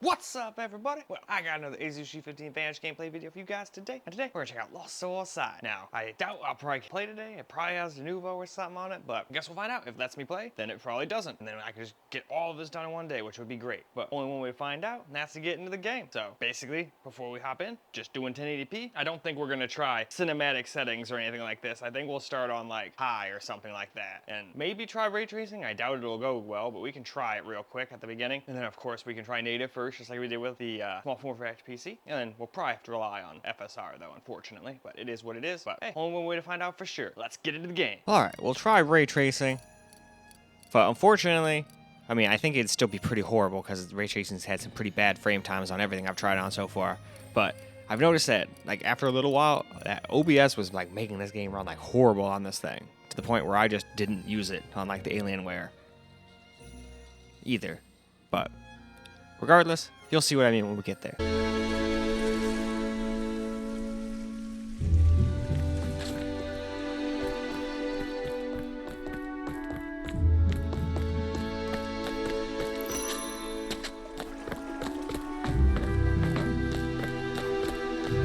What's up, everybody? Well, I got another Asus G15 Advantage gameplay video for you guys today. And today, we're gonna check out Lost Soul Aside. Now, I doubt I'll probably play today. It probably has de novo or something on it, but I guess we'll find out. If it lets me play, then it probably doesn't. And then I can just get all of this done in one day, which would be great. But only one way to find out, and that's to get into the game. So, basically, before we hop in, just doing 1080p. I don't think we're gonna try cinematic settings or anything like this. I think we'll start on, like, high or something like that. And maybe try ray tracing. I doubt it'll go well, but we can try it real quick at the beginning. And then, of course, we can try native first, just like we did with the small form factor PC, and then we'll probably have to rely on FSR though, unfortunately, but it is what it is. But hey, only one way to find out for sure. Let's get into the game. Alright, we'll try ray tracing, but unfortunately, I mean, I think it'd still be pretty horrible because ray tracing's had some pretty bad frame times on everything I've tried on so far, but I've noticed that, like, after a little while, that OBS was, like, making this game run, like, horrible on this thing, to the point where I just didn't use it on, like, the Alienware either, but regardless, you'll see what I mean when we get there.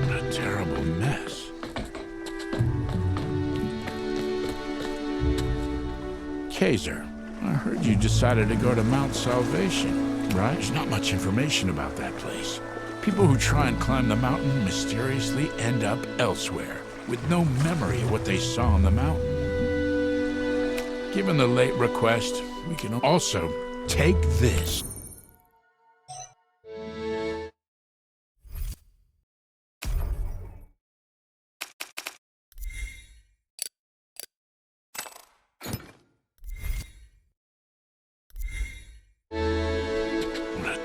What a terrible mess. Kaiser, I heard you decided to go to Mount Salvation. Right? There's not much information about that place. People who try and climb the mountain mysteriously end up elsewhere, with no memory of what they saw on the mountain. Given the late request, we can also take this.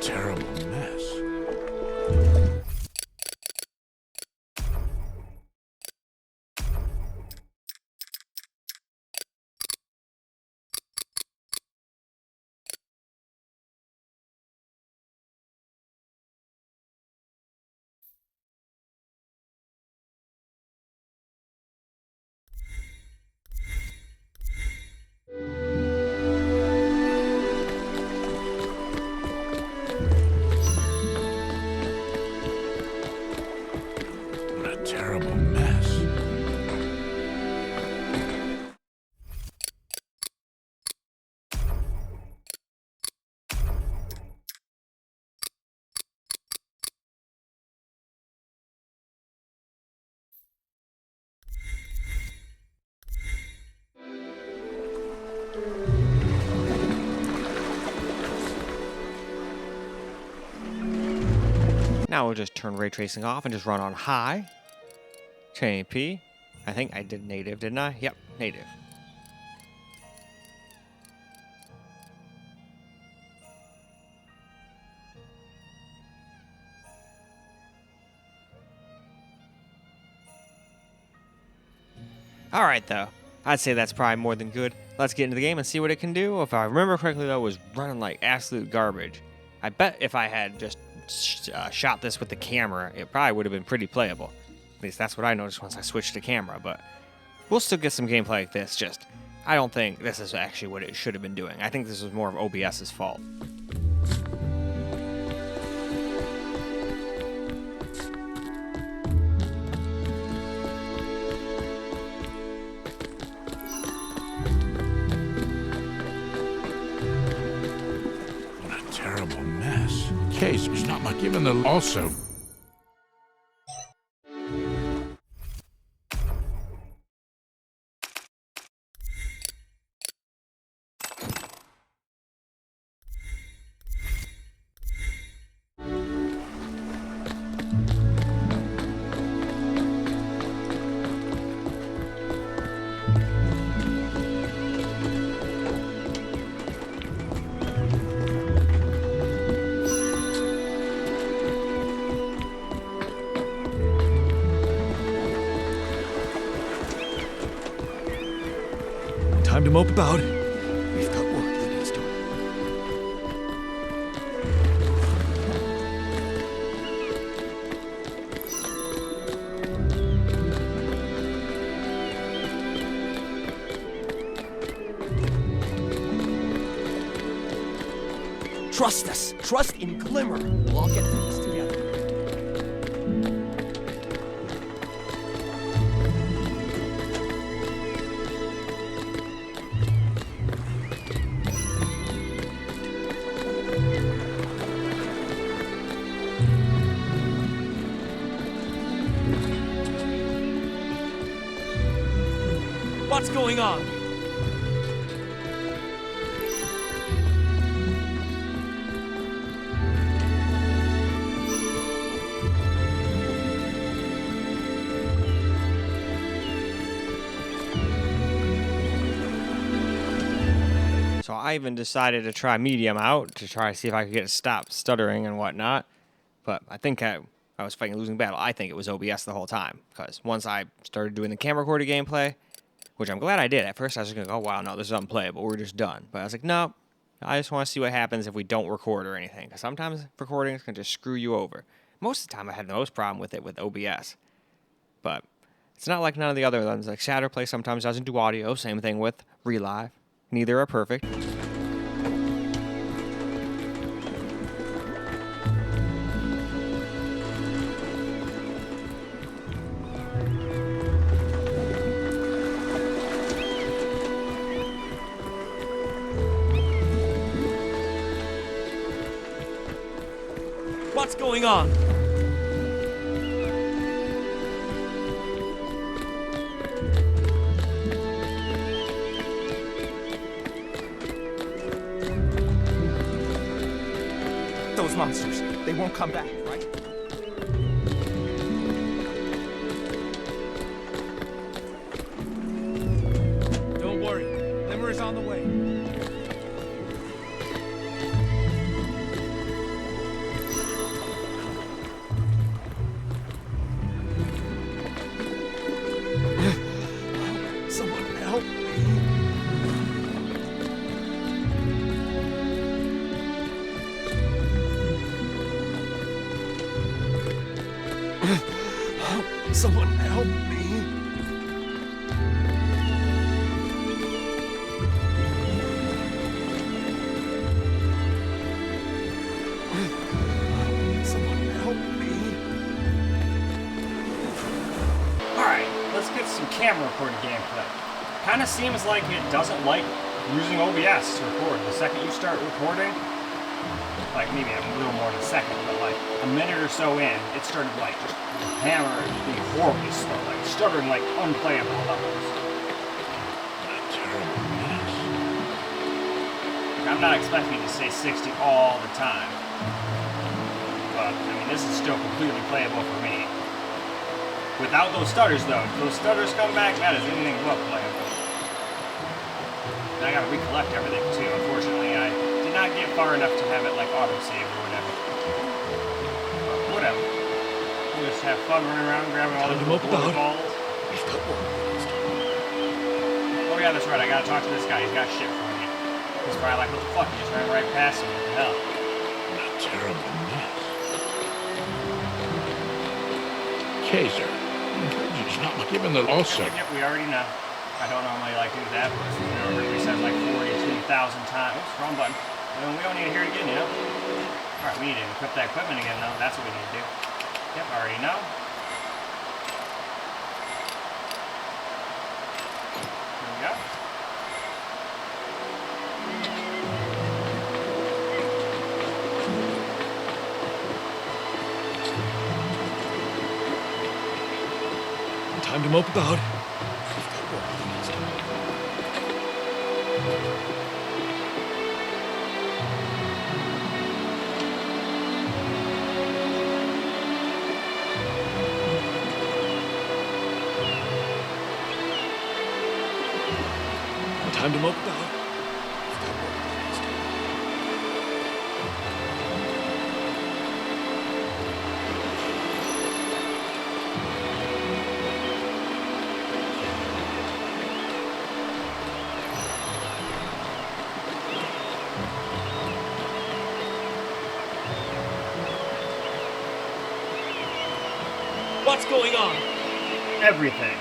Terrible mess. Terrible mess. Now we'll just turn ray tracing off and just run on high. 1080p. I think I did native, didn't I? Yep, native. Alright though, I'd say that's probably more than good. Let's get into the game and see what it can do. If I remember correctly though, it was running like absolute garbage. I bet if I had just shot this with the camera, it probably would have been pretty playable. At least that's what I noticed once I switched to camera, but we'll still get some gameplay like this, just I don't think this is actually what it should have been doing. I think this was more of OBS's fault. What a terrible mess. Kaiser's not much given the also. Time to mope about. We've got work that needs doing. Trust us. Trust in Glimmer. We'll all get through this together. What's going on? So I even decided to try medium out to try to see if I could get it to stop stuttering and whatnot. But I think I was fighting a losing battle. I think it was OBS the whole time. Because once I started doing the camera recorded gameplay, which I'm glad I did. At first I was just going to go, oh, wow, no, this is unplayable. We're just done. But I was like, no, I just want to see what happens if we don't record or anything. Because sometimes recordings can just screw you over. Most of the time I had the most problem with it with OBS. But it's not like none of the other ones. Like Shadowplay sometimes doesn't do audio. Same thing with Relive. Neither are perfect. What's going on? Those monsters, they won't come back, right? Don't worry. Glimmer is on the way. Someone help me. Someone help me. Someone help me. Alright, let's get some camera recorded gameplay. Kinda seems like it doesn't like using OBS to record. The second you start recording, like maybe a little more than a second, but like a minute or so in, it started like just hammering, being horribly slow, like stuttering like unplayable levels. I'm not expecting it to say 60 all the time. But, I mean, this is still completely playable for me. Without those stutters, though, if those stutters come back, that is anything but playable. And I gotta recollect everything, too. Unfortunately, I did not get far enough to have it, like, auto-save or whatever. But whatever. We'll just have fun running around, grabbing all those little balls. Oh, yeah, that's right. I gotta talk to this guy. He's got shit for me. He's probably like, what the fuck? You just ran right past him. What the hell? A terrible mess. Kaiser, I heard you just not given the also. Yep, we already know. I don't normally like do that, but you know, it says like 42,000 times. Oops, wrong button. And we don't need to hear it again, you know? Alright, we need to equip that equipment again, though. That's what we need to do. Yep, I already know. Here we go. Time to mope about. Time to mope about. What's going on? Everything.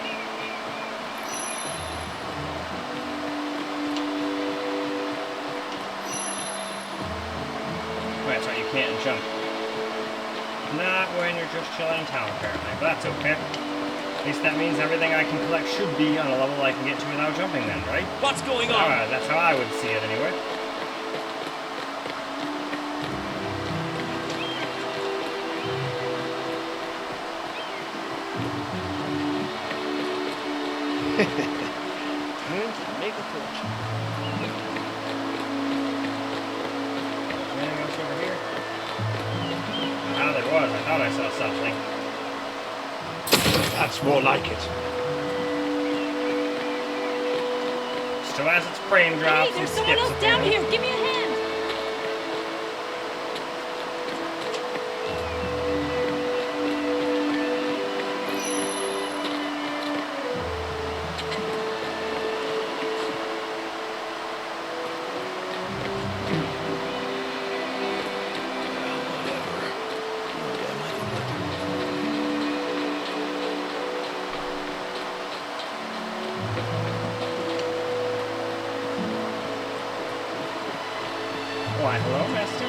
can't jump. Not when you're just chilling in town, apparently, but that's okay. At least that means everything I can collect should be on a level I can get to without jumping then, right? What's going on? That's how I would see it anyway. Time to make a fortune. Anything else over here? Ah, there was. I thought I saw something. That's more like it. Still has its frame drops Hey, there's and someone skips else down apparently. here. Give me a hand. Why, hello, mister?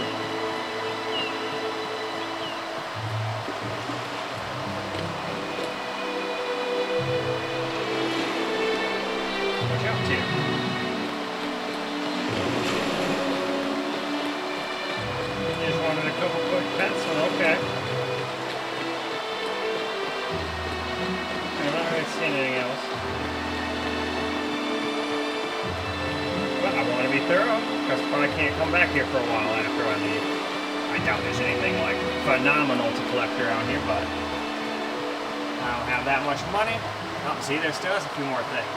What you up to? You just wanted a couple quick pets? Well, okay. I'm not really seeing anything else. But I want to be thorough, because I probably can't come back here for a while after I leave. I doubt there's anything like phenomenal to collect around here, but I don't have that much money. Oh, see, there still is a few more things.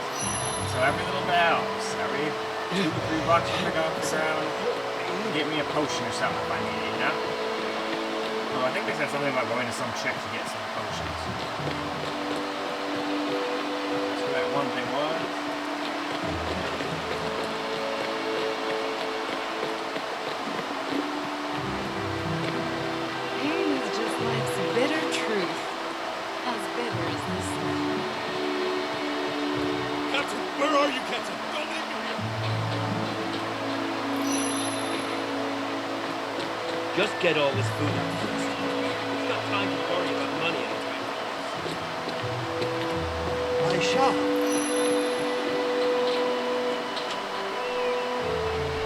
So every little bit helps. Every $2 or $3 you pick off the ground, get me a potion or something if I need it, you know? Oh, I think they said something about going to some check to get some potions. That's what that one thing was. Pain is just life's bitter truth. As bitter as this one. Captain, where are you, Captain? Don't leave me here. Just get all this food out first. We've got time to worry about money anytime. I shall.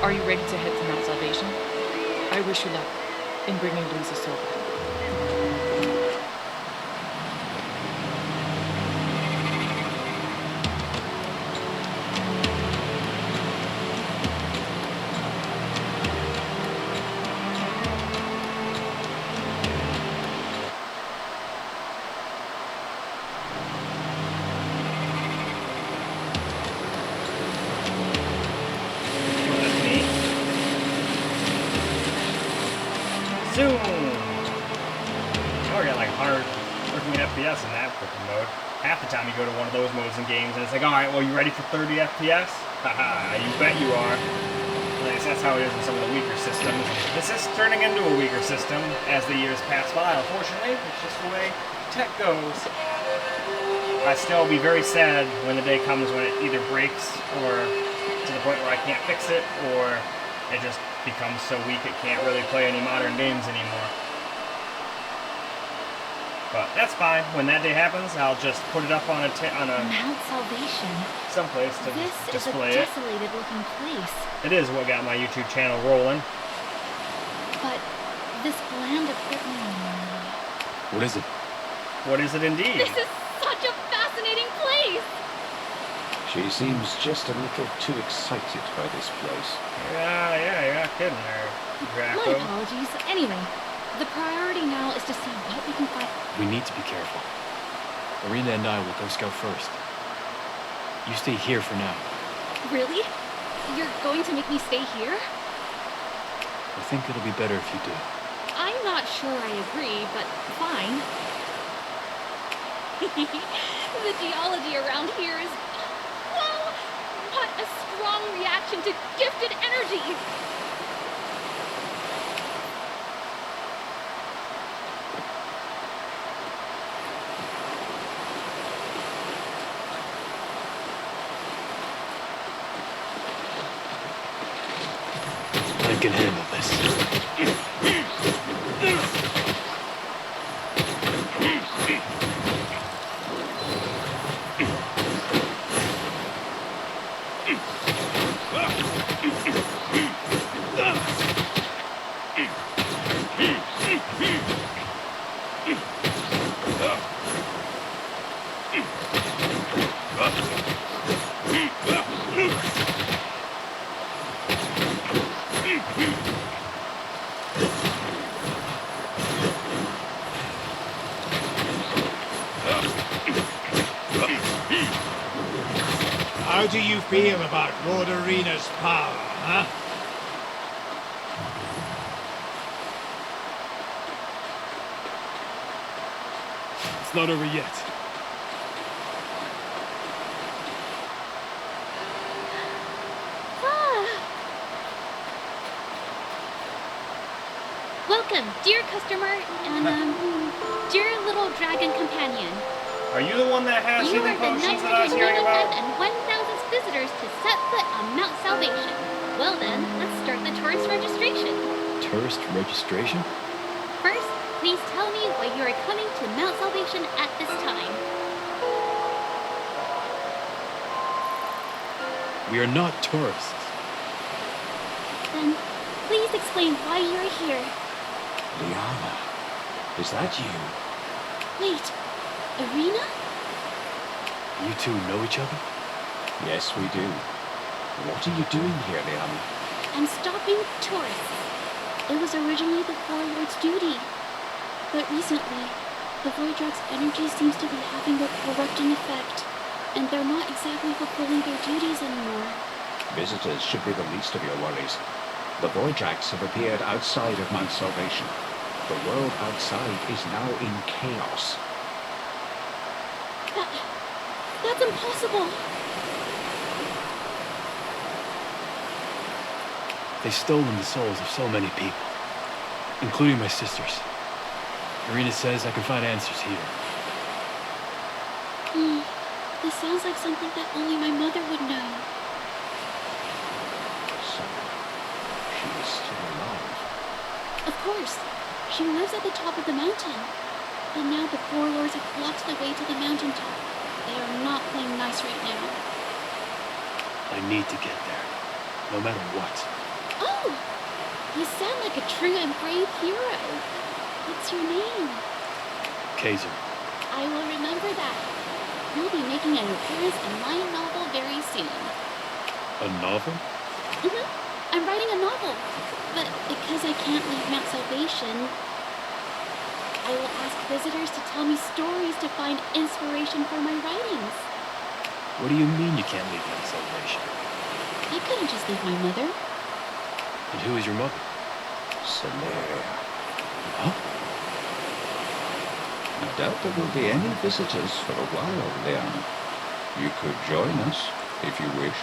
Are you ready to head to Mount Salvation? I wish you luck in bringing Lisa's soul back. That's me. Zoom! We're getting like hard working FPS in that freaking mode. Half the time you go to one of those modes in games and it's like, alright, well, you ready for 30 FPS? Haha, you bet you are. At least that's how it is in some of the weaker systems. This is turning into a weaker system as the years pass by, unfortunately. It's just the way tech goes. I still be very sad when the day comes when it either breaks or to the point where I can't fix it, or it just becomes so weak it can't really play any modern games anymore. But that's fine. When that day happens, I'll just put it up on a Mount Salvation. someplace to This is a display it. desolated looking place. It is what got my YouTube channel rolling. But this bland equipment. What is it? What is it indeed? This is such a fascinating place! She seems just a little too excited by this place. Yeah, you're not kidding there, My Draco. apologies. Anyway, the priority now is to see what we can find. We need to be careful. Marina and I will go scout first. You stay here for now. Really? You're going to make me stay here? I think it'll be better if you do. I'm not sure I agree, but fine. The geology around here is... Well, what a strong reaction to gifted energy! I can handle this. How do you feel about Lord Arena's power, huh? It's not over yet. Welcome, dear customer, and dear little dragon companion. Are you the one that has You healing are the potions that I was hearing 995 about? and 1,000th visitors to set foot on Mount Salvation. Well then, let's start the tourist registration. Tourist registration? First, please tell me why you are coming to Mount Salvation at this time. We are not tourists. Then, please explain why you are here. Liana, is that you? Wait, Arena? You two know each other? Yes, we do. What are you doing here, Liana? I'm stopping tourists. It was originally the Warlord's duty. But recently, the Voidrak's energy seems to be having a corrupting effect, and they're not exactly fulfilling their duties anymore. Visitors should be the least of your worries. The Voidraks have appeared outside of Mount Salvation. The world outside is now in chaos. That's impossible! They've stolen the souls of so many people, including my sisters. Irina says I can find answers here. This sounds like something that only my mother would know. So, she is still alive. Of course. She lives at the top of the mountain. But now the Warlords have blocked the way to the mountaintop. They are not playing nice right now. I need to get there, no matter what. Oh! You sound like a true and brave hero. What's your name? Kaiser. I will remember that. You'll be making an appearance in my novel very soon. A novel? I'm writing a novel. But because I can't leave Mount Salvation, I will ask visitors to tell me stories to find inspiration for my writings. What do you mean you can't leave Mount Salvation? I couldn't just leave my mother. And who is your mother? Samaria. Huh? I doubt there will be any visitors for a while, Liana. You could join us, if you wish.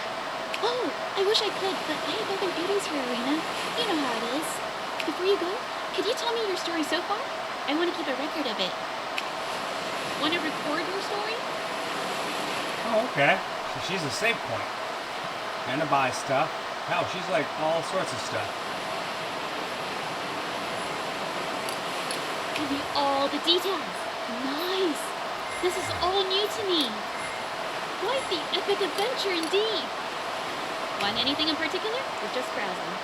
Oh, I wish I could, but I have other duties here, Arena. You know how it is. Before you go, could you tell me your story so far? I want to keep a record of it. Want to record your story? Oh, okay. So she's a save point. And to buy stuff. Hell, she's like all sorts of stuff. Give me all the details. Nice. This is all new to me. Quite the epic adventure indeed. Want anything in particular, or just browsing?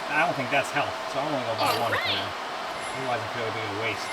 I don't think that's health, so I'm gonna go buy one for now. Otherwise I feel like it'd be a waste.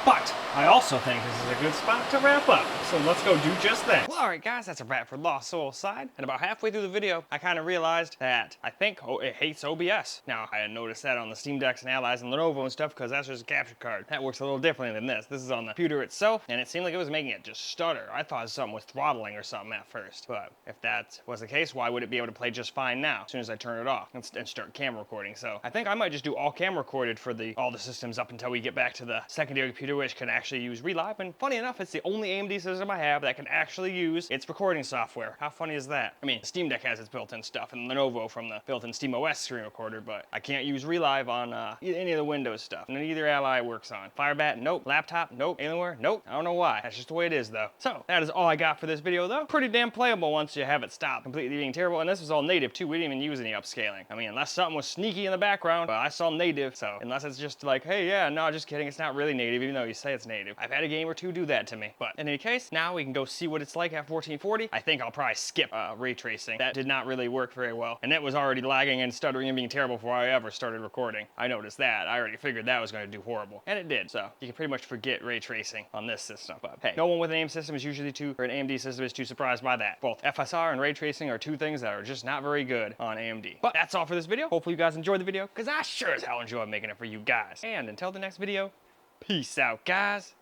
But I also think this is a good spot to wrap up, so let's go do just that. Well, alright guys, that's a wrap for Lost Soul Side. And about halfway through the video, I kind of realized that I think it hates OBS. Now, I had noticed that on the Steam Decks and Allies and Lenovo and stuff because that's just a capture card. That works a little differently than this. This is on the computer itself, and it seemed like it was making it just stutter. I thought something was throttling or something at first. But if that was the case, why would it be able to play just fine now, as soon as I turn it off and start camera recording? So I think I might just do all camera recorded for all the systems up until we get back to the secondary computer, which can actually use Relive. And funny enough, it's the only AMD system I have that can actually use its recording software. How funny is that? I mean, Steam Deck has its built-in stuff, and Lenovo from the built-in SteamOS screen recorder, but I can't use Relive on any of the Windows stuff. And neither Ally works on. Firebat, nope. Laptop, nope. Alienware, nope. I don't know why. That's just the way it is, though. So, that is all I got for this video, though. Pretty damn playable once you have it stop completely being terrible, and this was all native, too. We didn't even use any upscaling. I mean, unless something was sneaky in the background, but I saw native, so unless it's just like, hey, yeah, no, just kidding, it's not really native, even though you say it's native. native. I've had a game or two do that to me. But in any case, now we can go see what it's like at 1440. I think I'll probably skip ray tracing. That did not really work very well. And it was already lagging and stuttering and being terrible before I ever started recording. I noticed that. I already figured that was going to do horrible. And it did. So you can pretty much forget ray tracing on this system. But hey, no one with an AIM system is usually or an AMD system is too surprised by that. Both FSR and ray tracing are two things that are just not very good on AMD. But that's all for this video. Hopefully you guys enjoyed the video, because I sure as hell enjoyed making it for you guys. And until the next video, peace out, guys.